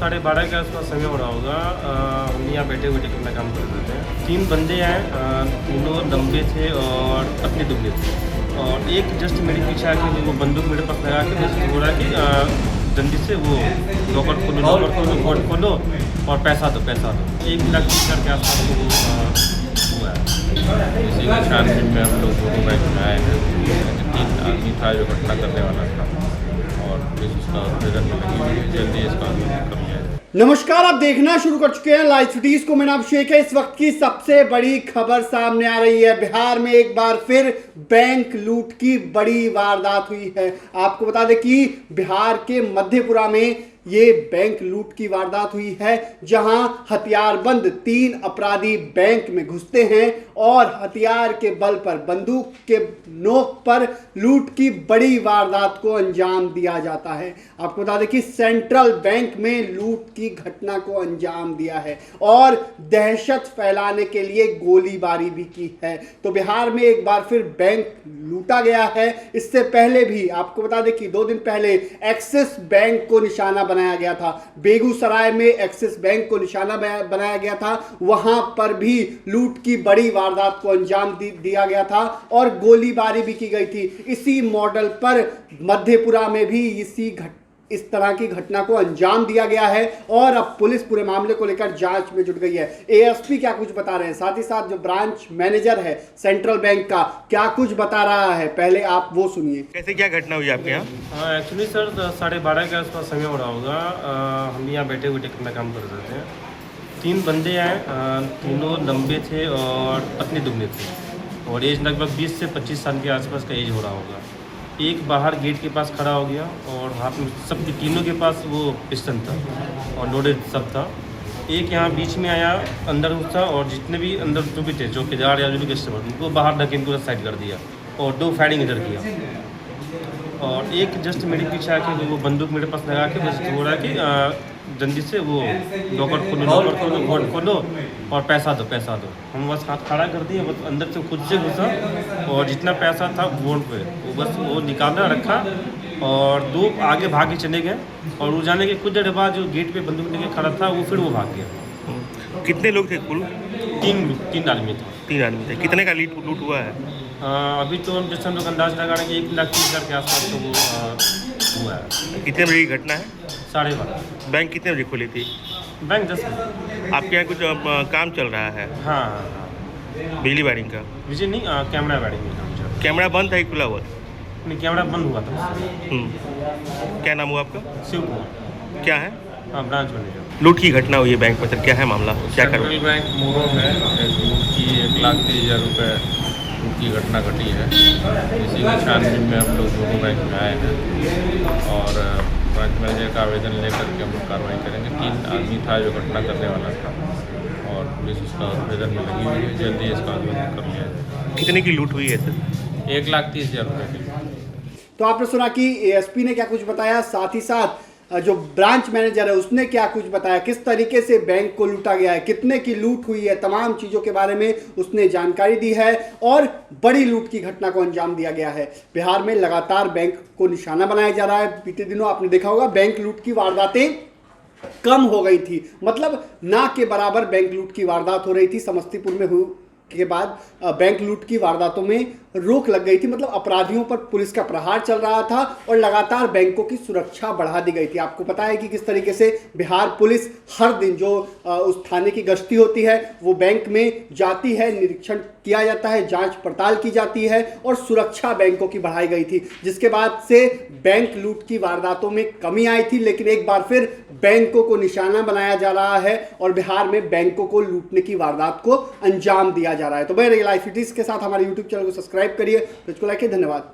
12:30 के आसपास समय हो रहा होगा। हम यहाँ बैठे हुए टिकट में काम कर रहे थे। 3 बंदे हैं, तीनों लंबे थे और पतले दुबले थे। और एक जस्ट मेरे पीछे आके वो बंदूक मेरे पास लगा के बस बोल रहा कि जल्दी से वो लॉकर खोलो कोड खोलो और पैसा दो 1,30,000 के आसपास वो हुआ है। इसी के छानबीन में हम लोग दोनों बैंक में आए हैं। 3 आदमी था जो घटना करने वाला था और पुलिस उसका प्रेजेंट में लगी हुई है। जल्दी इसका आंदोलन कर लिया जाए। नमस्कार, आप देखना शुरू कर चुके हैं लाइव सिटीज को। मेरा नाम शेख है। इस वक्त की सबसे बड़ी खबर सामने आ रही है। बिहार में एक बार फिर बैंक लूट की बड़ी वारदात हुई है। आपको बता दें कि बिहार के मधेपुरा में ये बैंक लूट की वारदात हुई है, जहां हथियारबंद 3 अपराधी बैंक में घुसते हैं और हथियार के बल पर, बंदूक के नोक पर लूट की बड़ी वारदात को अंजाम दिया जाता है। आपको बता दें कि सेंट्रल बैंक में लूट की घटना को अंजाम दिया है और दहशत फैलाने के लिए गोलीबारी भी की है। तो बिहार में एक बार फिर बैंक लूटा गया है। इससे पहले भी आपको बता दें कि 2 दिन पहले एक्सिस बैंक को निशाना बनाया गया था। बेगूसराय में एक्सिस बैंक को निशाना बनाया गया था। वहां पर भी लूट की बड़ी वारदात को अंजाम दिया गया था और गोलीबारी भी की गई थी। इसी मॉडल पर मधेपुरा में भी इस तरह की घटना को अंजाम दिया गया है और अब पुलिस पूरे मामले को लेकर जांच में जुट गई है। एएसपी क्या कुछ बता रहे हैं, साथ ही साथ जो ब्रांच मैनेजर है सेंट्रल बैंक का क्या कुछ बता रहा है, पहले आप वो सुनिए। कैसे क्या घटना हुई आपके यहाँ? एक्चुअली सर 12:30 के आसपास समय हो रहा होगा। हम यहाँ बैठे हुए टिकट में काम कर रहे थे। 3 बंदे हैं, तीनों लंबे थे और पतले दुबले थे और एज लगभग 20 से 25 साल के आसपास का एज हो रहा होगा। एक बाहर गेट के पास खड़ा हो गया और हाथ में सबके तीनों के पास वो पिस्टल था और लोडेड सब था। एक यहाँ बीच में आया, अंदर घुसा और जितने भी अंदर जो भी थे, चौकीदार या जो भी कस्टमर, उनको बाहर ढकेल के साइड कर दिया और 2 फायरिंग इधर किया। और एक जस्ट मेरे पीछे आके वो बंदूक मेरे पास लगा के बस बोल रहा कि जल्दी से वो लॉकर खोलो कोड खोलो और पैसा दो। हम बस हाथ खड़ा कर दिए, बस अंदर से खुद से घुसा और जितना पैसा था बोर्ड पे वो बस वो निकाला रखा और 2 आगे भाग के चले गए। और वो जाने के कुछ देर बाद जो गेट पे बंदूक लेके खड़ा था वो फिर वो भाग गया। कितने लोग थे कुल? 3 आदमी थे। 3 आदमी थे। कितने का लूट हुआ है? अभी तो जैसे हम लोग अंदाज लगा रहे हैं कि 1,30,000 के आसपास तो वो हुआ है। कितने बजे की घटना है? 12:30। बैंक कितने बजे खुली थी? बैंक 10 बजे। आपके यहाँ कुछ काम चल रहा है? हाँ। बिजली वायरिंग का? विजय नहीं, कैमरा वायरिंग में काम चल रहा कैमरा बंद था कि खुला हुआ था? है। नहीं, कैमरा बंद हुआ था। क्या नाम हुआ आपका? शिव कुमार। क्या है? हाँ, ब्रांच मैनेजर। लूट की घटना हुई है बैंक में, सर क्या है मामला, क्या करो? सेंट्रल बैंक मोरो में एक लूट की 1,30,000 रुपये लूट की घटना घटी है। इसी के छानबीन में हम लोग दोनों बैंक में आए हैं और ब्रांच मैनेजर का आवेदन लेकर के हम लोग कार्रवाई करेंगे। 3 आदमी था जो घटना करने वाला था और पुलिस उसका प्रेजेंट में लगी हुई है। जल्दी इसका आंदोलन कर लिया जाए। कितने की लूट हुई है सर? 1,30,000 रुपये की। तो आपने सुना कि एएसपी ने क्या कुछ बताया, साथ ही साथ जो ब्रांच मैनेजर है उसने क्या कुछ बताया, किस तरीके से बैंक को लूटा गया है, कितने की लूट हुई है, तमाम चीज़ों के बारे में उसने जानकारी दी है और बड़ी लूट की घटना को अंजाम दिया गया है। बिहार में लगातार बैंक को निशाना बनाया जा रहा है। बीते दिनों आपने देखा होगा बैंक लूट की वारदातें कम हो गई थी, मतलब ना के बराबर बैंक लूट की वारदात हो रही थी। समस्तीपुर में हुई के बाद बैंक लूट की वारदातों में रोक लग गई थी, मतलब अपराधियों पर पुलिस का प्रहार चल रहा था और लगातार बैंकों की सुरक्षा बढ़ा दी गई थी। आपको पता है कि किस तरीके से बिहार पुलिस हर दिन जो उस थाने की गश्ती होती है वो बैंक में जाती है, निरीक्षण किया जाता है, जांच पड़ताल की जाती है और सुरक्षा बैंकों की बढ़ाई गई थी, जिसके बाद से बैंक लूट की वारदातों में कमी आई थी। लेकिन एक बार फिर बैंकों को निशाना बनाया जा रहा है और बिहार में बैंकों को लूटने की वारदात को अंजाम दिया जा रहा है। तो मैं लाइव सिटीज के साथ हमारे यूट्यूब चैनल को सब्सक्राइब करिए, तो इसको लाइक, धन्यवाद।